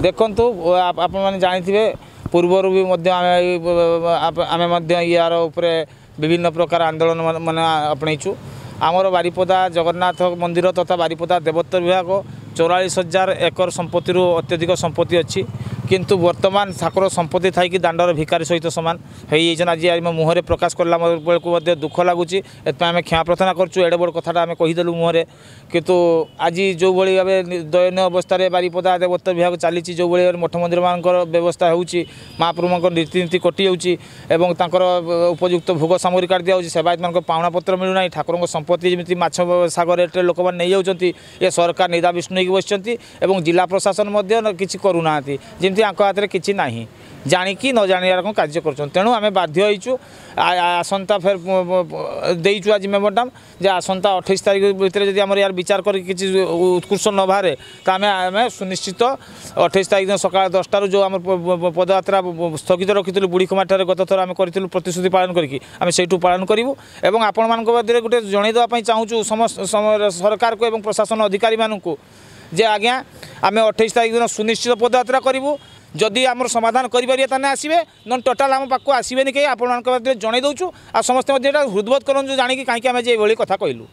देखु आपने जानी पूर्वर भी आम यार विभिन्न प्रकार आंदोलन मान अपणईचु आमर बारिपदा जगन्नाथ मंदिर तथा बारिपदा देवोत्तर विभाग 44,000 एकर संपत्ति अत्यधिक संपत्ति अच्छी किंतु वर्तमान ठाकुर संपत्ति थी दांडर भिकारी सहित सामान आज मुहर प्रकाश कला बेलू दुख लगुच आम क्षमा प्रार्थना करूँ एडे बड़ कथा आम कहीदेलु मुहर किंतु आज जो भाई भाव दयनीय अवस्था बारिपदा देवोत्तर विभाग चली जो भाई मठ मंदिर मान व्यवस्था हो महाप्रभु रीतिनीति कटि जाऊँर उपयुक्त भोग सामग्री काट दिया सेवायत मान पावना पत्र मिलूना ठाकुर संपत्ति जमी माछ सागर रेट लोक मैंने नहीं जाऊँच ये सरकार निदा विष्णु बस जिला प्रशासन किसी करूना जमी हाथ में किसी ना जाणिकी न जानार कार्य कर तेणु आम बाध्य होइचु आसंता फेर देचु आज मेमोरांडम जे आसंता 28 तारीख भितर जब आम यार विचार कर उत्कृष्ट न बाहर तो आम सुनिश्चित 28 तारीख दिन सकाल 10टार जो आम पदयात्रा स्थगित रखी बुढ़ी कुमार गत थर आम करूँ प्रतिश्रुति पालन करके पालन करूँ और आपण मान मध्य गोटे जनईदेवाई चाहूँ समस्त सरकार को प्रशासन अधिकारी मानू जे आज्ञा आम 28 तारीख दिन सुनिश्चित पदयात्रा करूँ जदि आम समाधान करें ताने आसबे न टोटाल आम पाक आसबे कहीं आपण जनई दूँ आ समस्त हृदबोध करूँ जाणी कहीं आम ये कथा कहलु।